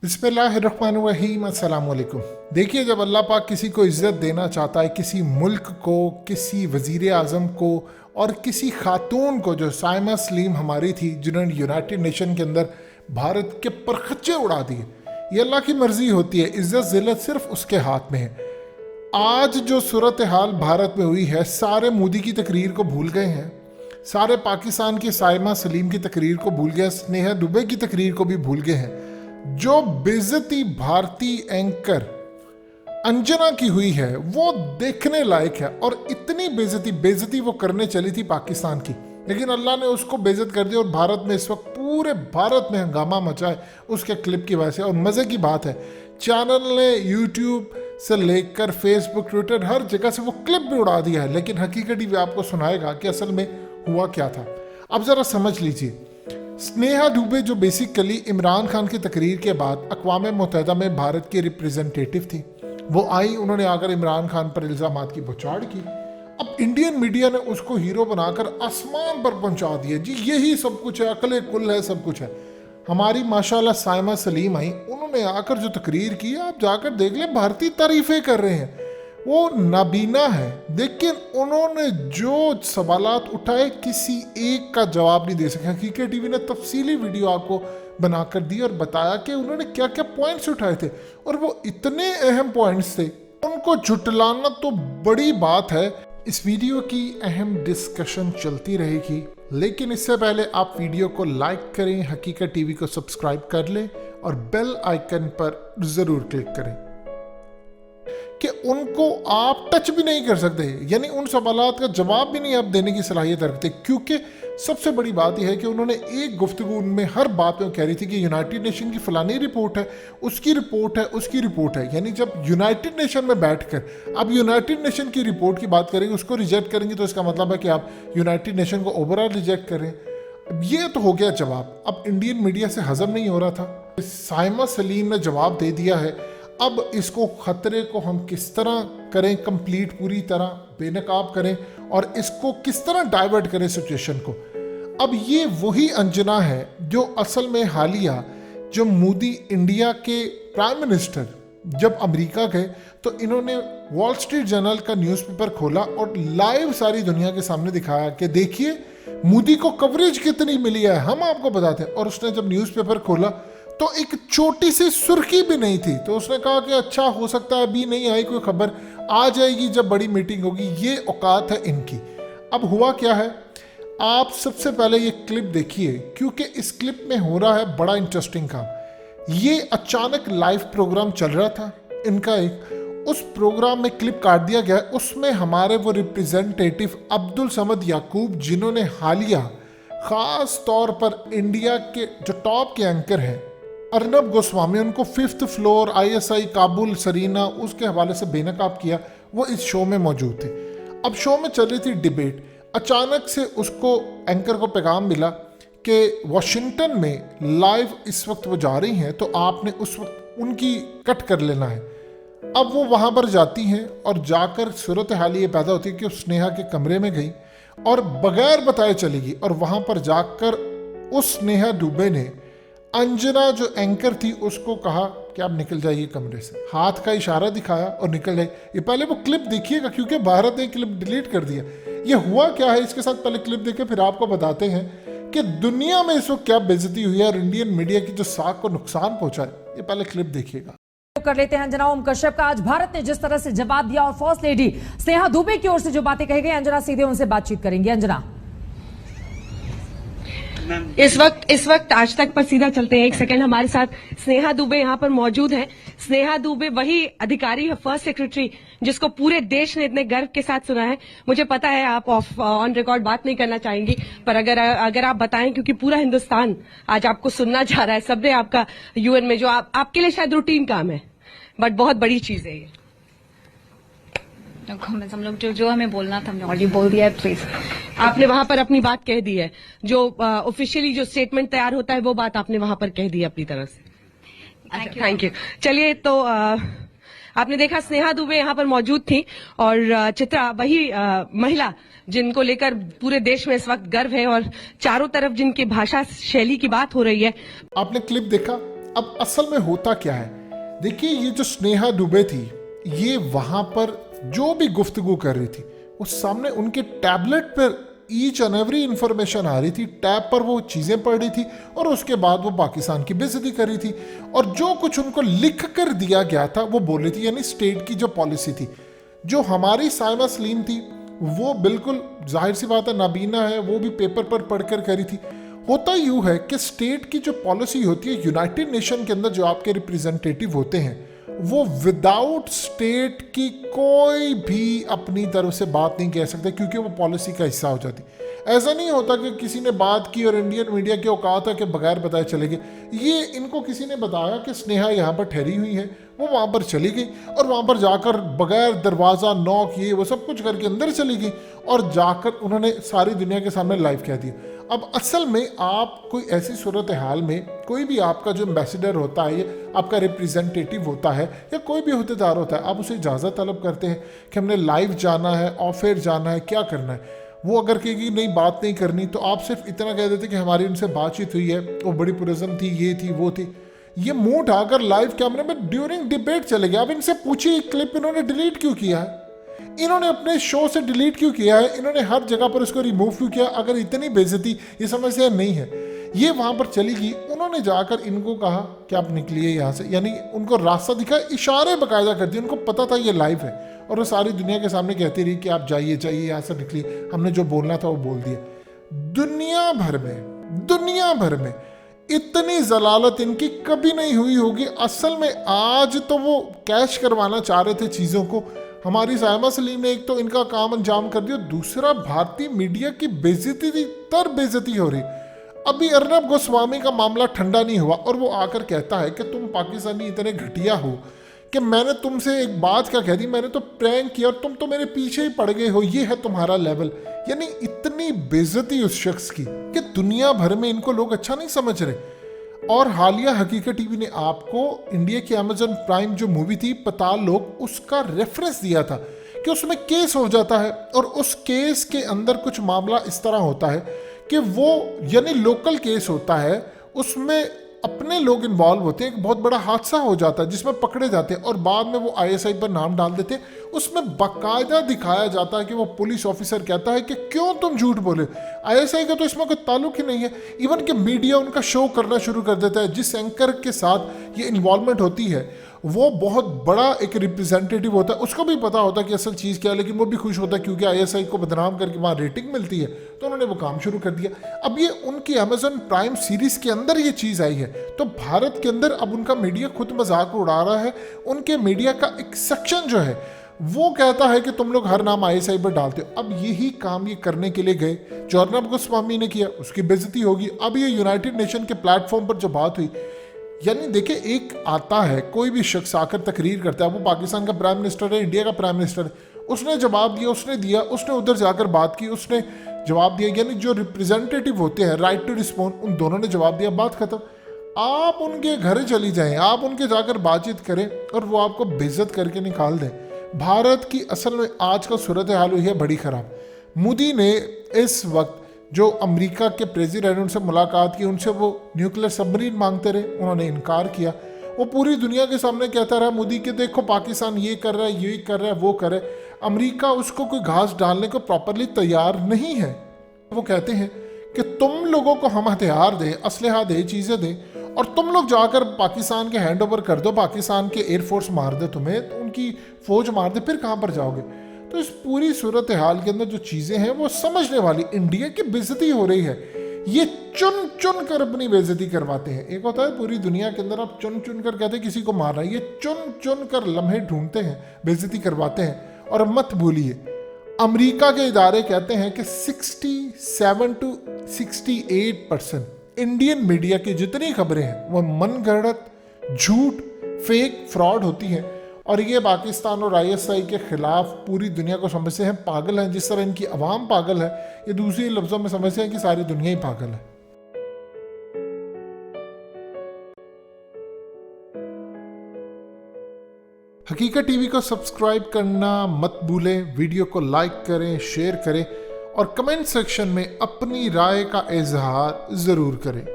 बिस्मिल्लाहिर्रहमानिर्रहीम, अस्सलाम वालेकुम। देखिए, जब अल्लाह पाक किसी को इज़्ज़त देना चाहता है, किसी मुल्क को, किसी वज़ीर आज़म को और किसी खातून को, जो साइमा सलीम हमारी थी, जिन्होंने यूनाइटेड नेशन के अंदर भारत के परखच्चे उड़ा दिए, ये अल्लाह की मर्ज़ी होती है। इज़्ज़त ज़िल्लत सिर्फ उसके हाथ में है। आज जो सूरत हाल भारत में हुई है, सारे मोदी की तकरीर को भूल गए हैं, सारे पाकिस्तान की साइमा सलीम की तकरीर को भूल गए, स्नेहा दुबे की तकरीर को भी भूल गए हैं। जो बेइज्जती भारतीय एंकर अंजना की हुई है वो देखने लायक है। और इतनी बेइज्जती वो करने चली थी पाकिस्तान की, लेकिन अल्लाह ने उसको बेइज्जत कर दिया। और भारत में इस वक्त पूरे भारत में हंगामा मचा है उसके क्लिप की वजह से। और मज़े की बात है, चैनल ने यूट्यूब से लेकर फेसबुक, ट्विटर, हर जगह से वो क्लिप भी उड़ा दिया है। लेकिन हकीकत भी आपको सुनाएगा कि असल में हुआ क्या था। अब ज़रा समझ लीजिए, स्नेहा दुबे जो बेसिकली इमरान खान की तकरीर के बाद अक़वाम मुत्तहिदा में भारत की रिप्रेजेंटेटिव थी, वो आई, उन्होंने आकर इमरान खान पर इल्ज़ामात की बौछार की। अब इंडियन मीडिया ने उसको हीरो बनाकर आसमान पर पहुंचा दिया, जी यही सब कुछ है, अकले कुल है, सब कुछ है। हमारी माशाल्लाह साइमा सलीम आई, उन्होंने आकर जो तकरीर की, आप जाकर देख लें, भारतीय तारीफ़ें कर रहे हैं, वो नाबीना है। लेकिन उन्होंने जो सवालात उठाए, किसी एक का जवाब नहीं दे सके। हकीकत टीवी ने तफसीली वीडियो आपको बनाकर दी और बताया कि उन्होंने क्या क्या पॉइंट्स उठाए थे, और वो इतने अहम पॉइंट्स थे, उनको झुटलाना तो बड़ी बात है। इस वीडियो की अहम डिस्कशन चलती रहेगी, लेकिन इससे पहले आप वीडियो को लाइक करें, हकीकत टीवी को सब्सक्राइब कर लें और बेल आइकन पर ज़रूर क्लिक करें कि उनको आप टच भी नहीं कर सकते, यानी उन सवालात का जवाब भी नहीं आप देने की सलाहियत रखते। क्योंकि सबसे बड़ी बात यह है कि उन्होंने एक गुफ्तगू में हर बात में कह रही थी कि यूनाइटेड नेशन की फलानी रिपोर्ट है, उसकी रिपोर्ट है, उसकी रिपोर्ट है। यानी जब यूनाइटेड नेशन में बैठकर आप यूनाइटेड नेशन की रिपोर्ट की बात करेंगे, उसको रिजेक्ट करेंगे, तो इसका मतलब है कि आप यूनाइटेड नेशन को ओवरऑल रिजेक्ट करें। ये तो हो गया जवाब। अब इंडियन मीडिया से हजम नहीं हो रहा था, साइमा सलीम ने जवाब दे दिया है। अब इसको खतरे को हम किस तरह करें कंप्लीट, पूरी तरह बेनकाब करें, और इसको किस तरह डाइवर्ट करें सिचुएशन को। अब ये वही अंजना है जो असल में हालिया, जो मोदी इंडिया के प्राइम मिनिस्टर जब अमेरिका गए, तो इन्होंने वॉल स्ट्रीट जर्नल का न्यूज़पेपर खोला और लाइव सारी दुनिया के सामने दिखाया कि देखिए मोदी को कवरेज कितनी मिली है, हम आपको बताते हैं। और उसने जब न्यूज़पेपर खोला तो एक छोटी सी सुर्खी भी नहीं थी। तो उसने कहा कि अच्छा, हो सकता है अभी नहीं आई कोई खबर, आ जाएगी जब बड़ी मीटिंग होगी। ये औकात है इनकी। अब हुआ क्या है, आप सबसे पहले ये क्लिप देखिए, क्योंकि इस क्लिप में हो रहा है बड़ा इंटरेस्टिंग काम। ये अचानक लाइव प्रोग्राम चल रहा था इनका एक, उस प्रोग्राम में क्लिप काट दिया गया। उसमें हमारे वो रिप्रेजेंटेटिव अब्दुल समद याकूब, जिन्होंने हालिया ख़ास तौर पर इंडिया के जो टॉप के एंकर हैं अर्नब गोस्वामी, उनको 5th floor ISI Kabul Serena उसके हवाले से बेनकाब किया, वो इस शो में मौजूद थे। अब शो में चल रही थी डिबेट। अचानक से उसको एंकर को पैगाम मिला कि वॉशिंगटन में लाइव इस वक्त वो जा रही हैं, तो आपने उस वक्त उनकी कट कर लेना है। अब वो वहाँ पर जाती हैं और जाकर सूरत हाल ये पैदा होती है कि उस स्नेहा के कमरे में गई और बगैर बताए चली गई। और वहाँ पर जाकर उस स्नेहा दुबे ने अंजना जो एंकर थी उसको कहा कि आप निकल जाइए कमरे से, हाथ का इशारा दिखाया और निकल जाइए। ये पहले वो क्लिप देखिएगा, क्योंकि भारत ने क्लिप डिलीट कर दिया। ये हुआ क्या है इसके साथ, पहले क्लिप देखे फिर आपको बताते हैं कि दुनिया में इस वक्त क्या बेइज्जती हुई है और इंडियन मीडिया की जो साख को नुकसान पहुंचा है। ये पहले क्लिप देखिएगा। कर लेते हैं अंजना ओम कश्यप का। आज भारत ने जिस तरह से जवाब दिया और फर्स्ट लेडी स्नेहा दुबे की ओर से जो बातें कही गई, अंजना सीधे उनसे बातचीत करेंगे। अंजना, इस वक्त आज तक पर सीधा चलते हैं। एक सेकंड, हमारे साथ स्नेहा दुबे यहाँ पर मौजूद हैं। स्नेहा दुबे वही अधिकारी है, फर्स्ट सेक्रेटरी, जिसको पूरे देश ने इतने गर्व के साथ सुना है। मुझे पता है आप ऑन रिकॉर्ड बात नहीं करना चाहेंगी, पर अगर आप बताएं, क्योंकि पूरा हिंदुस्तान आज आपको सुनना चाह रहा है। सबने आपका UN में, जो आपके लिए शायद रूटीन काम है, बट बहुत बड़ी चीज है ये। हम लोग जो हमें बोलना था हमने ऑलरेडी बोल दिया है। प्लीज, आपने वहां पर अपनी बात कह दी है, जो ऑफिशियली जो स्टेटमेंट तैयार होता है वो बात आपने वहां पर कह दी अपनी तरफ से। Thank you. चलिए, तो आपने देखा स्नेहा दुबे यहाँ पर मौजूद थी और चित्रा वही महिला जिनको लेकर पूरे देश में इस वक्त गर्व है और चारों तरफ जिनकी भाषा शैली की बात हो रही है। आपने क्लिप देखा, अब असल में होता क्या है, देखिए ये जो स्नेहा दुबे थी, ये वहां पर जो भी गुफ्तगू कर रही थी, उस सामने उनके टैबलेट पर ईच एंड एवरी इंफॉर्मेशन आ रही थी, टैब पर वो चीज़ें पढ़ रही थी और उसके बाद वो पाकिस्तान की बेइज्जती कर रही थी। और जो कुछ उनको लिख कर दिया गया था वो बोल रही थी, यानी स्टेट की जो पॉलिसी थी। जो हमारी साइमा सलीम थी वो बिल्कुल जाहिर सी बात है नाबीना है, वो भी पेपर पर पढ़कर करी थी। होता यूँ है कि स्टेट की जो पॉलिसी होती है, यूनाइटेड नेशन के अंदर जो आपके रिप्रेजेंटेटिव होते हैं, वो विदाउट स्टेट की कोई भी अपनी तरफ से बात नहीं कह सकते, क्योंकि वो पॉलिसी का हिस्सा हो जाती। ऐसा नहीं होता कि किसी ने बात की और इंडियन मीडिया की औकात है कि बगैर बताए चले गए। ये इनको किसी ने बताया कि स्नेहा यहाँ पर ठहरी हुई है, वो वहाँ पर चली गई और वहाँ पर जाकर बगैर दरवाज़ा नॉक ये वो सब कुछ करके अंदर चली गई और जाकर उन्होंने सारी दुनिया के सामने लाइव कह दिया। अब असल में आप कोई ऐसी सूरत हाल में, कोई भी आपका जो एम्बेसडर होता है या आपका रिप्रेजेंटेटिव होता है या कोई भी अहदेदार होता है, आप उसे इजाज़त तलब करते हैं कि हमने लाइव जाना है, ऑफ एयर जाना है, क्या करना है। वो अगर कहेगी नहीं बात नहीं करनी, तो आप सिर्फ इतना कह देते कि हमारी उनसे बातचीत हुई है, वो बड़ी पुरज़म थी, ये थी वो थी। ये मुंह उठाकर लाइव कैमरे में ड्यूरिंग डिबेट चले गए। अब इनसे पूछिए क्लिप इन्होंने डिलीट क्यों किया है, इन्होंने अपने शो से डिलीट क्यों किया है, इन्होंने हर जगह पर उसको रिमूव क्यों किया। अगर इतनी बेइज्जती ये समस्या नहीं है, ये वहां पर चली गई, उन्होंने जाकर इनको कहा कि आप निकलिए यहाँ से, यानी उनको रास्ता दिखा, इशारे बाकायदा कर दिए। उनको पता था ये लाइव है और वो सारी दुनिया के सामने कहती रही कि आप जाइए जाइए यहाँ से निकलिए, हमने जो बोलना था वो बोल दिया। दुनिया भर में इतनी जलालत इनकी कभी नहीं हुई होगी। असल में आज तो वो कैश करवाना चाह रहे थे चीज़ों को। हमारी साइमा सलीम ने एक तो इनका काम अंजाम कर दिया, दूसरा भारतीय मीडिया की बेइज्जती हो रही। अभी अर्नब गोस्वामी का मामला ठंडा नहीं हुआ और वो आकर कहता है कि तुम पाकिस्तानी इतने घटिया हो कि मैंने तुमसे एक बात क्या कह दी, मैंने तो प्रैंक किया और तुम तो मेरे पीछे ही पड़ गए हो, ये है तुम्हारा लेवल। यानी इतनी बेइज्जती उस शख्स की कि दुनिया भर में इनको लोग अच्छा नहीं समझ रहे। और हालिया हकीकत टीवी ने आपको इंडिया की अमेजन प्राइम जो मूवी थी पताल लोक, उसका रेफरेंस दिया था कि उसमें केस हो जाता है और उस केस के अंदर कुछ मामला इस तरह होता है कि वो यानी लोकल केस होता है, उसमें अपने लोग इन्वॉल्व होते हैं, एक बहुत बड़ा हादसा हो जाता है जिसमें पकड़े जाते हैं और बाद में वो आईएसआई पर नाम डाल देते हैं। उसमें बाकायदा दिखाया जाता है कि वो पुलिस ऑफिसर कहता है कि क्यों तुम झूठ बोले, आईएसआई का तो इसमें कोई ताल्लुक ही नहीं है। इवन कि मीडिया उनका शो करना शुरू कर देता है। जिस एंकर के साथ ये इन्वॉल्वमेंट होती है वो बहुत बड़ा एक रिप्रेजेंटेटिव होता है, उसको भी पता होता है कि असल चीज़ क्या है, लेकिन वो भी खुश होता है क्योंकि आईएसआई को बदनाम करके वहाँ रेटिंग मिलती है, तो उन्होंने वो काम शुरू कर दिया। अब ये उनकी अमेजन प्राइम सीरीज के अंदर ये चीज़ आई है, तो भारत के अंदर अब उनका मीडिया खुद मजाक उड़ा रहा है। उनके मीडिया का एक सेक्शन जो है वो कहता है कि तुम लोग हर नाम आईएसआई पर डालते हो। अब यही काम ये करने के लिए गए, जो अर्नब गोस्वामी ने किया, उसकी बेइज्जती होगी। अब ये यूनाइटेड नेशन के प्लेटफॉर्म पर जो बात हुई, यानी देखिए एक आता है कोई भी शख्स आकर तकरीर करता है, वो पाकिस्तान का प्राइम मिनिस्टर है, इंडिया का प्राइम मिनिस्टर है, उसने जवाब दिया, उसने उधर जाकर बात की, उसने जवाब दिया, यानी जो रिप्रेजेंटेटिव होते हैं राइट टू रिस्पॉन्ड, उन दोनों ने जवाब दिया, बात खत्म। आप उनके घर चली जाएं, आप उनके जाकर बातचीत करें और वो आपको बेइज्जत करके निकाल दें। भारत की असल में आज का सूरत हाल हुई है बड़ी ख़राब। मोदी ने इस वक्त जो अमेरिका के प्रेसिडेंट उनसे मुलाकात की, उनसे वो न्यूक्लियर सबमरीन मांगते रहे, उन्होंने इनकार किया। वो पूरी दुनिया के सामने कहता रहा मोदी कि देखो पाकिस्तान ये कर रहा है, ये कर रहा है, वो कर रहा है। अमेरिका उसको कोई घास डालने को प्रॉपरली तैयार नहीं है। वो कहते हैं कि तुम लोगों को हम हथियार दें, असलहा दें, चीज़ें दें और तुम लोग जाकर पाकिस्तान के हैंड ओवर कर दो, पाकिस्तान के एयरफोर्स मार दे तुम्हें, तो उनकी फौज मार दे, फिर कहाँ पर जाओगे। तो इस पूरी सूरत हाल के अंदर जो चीज़ें हैं वो समझने वाली। इंडिया की बेइज्जती हो रही है, ये चुन चुन कर अपनी बेइज्जती करवाते हैं। एक होता है पूरी दुनिया के अंदर आप चुन चुन कर कहते हैं किसी को मार रहा है, ये चुन चुन कर लम्हे ढूंढते हैं, बेइज्जती करवाते हैं। और मत भूलिए अमेरिका के इदारे कहते हैं कि 67 to 68% इंडियन मीडिया की जितनी खबरें हैं वो मनगढ़ंत, झूठ, फेक, फ्रॉड होती हैं। और ये पाकिस्तान और आईएसआई के खिलाफ पूरी दुनिया को समझते हैं पागल हैं। जिस तरह इनकी आवाम पागल है, ये दूसरे लफ्जों में समझते हैं कि सारी दुनिया ही पागल है। हकीकत टीवी को सब्सक्राइब करना मत भूलें, वीडियो को लाइक करें, शेयर करें और कमेंट सेक्शन में अपनी राय का इजहार ज़रूर करें।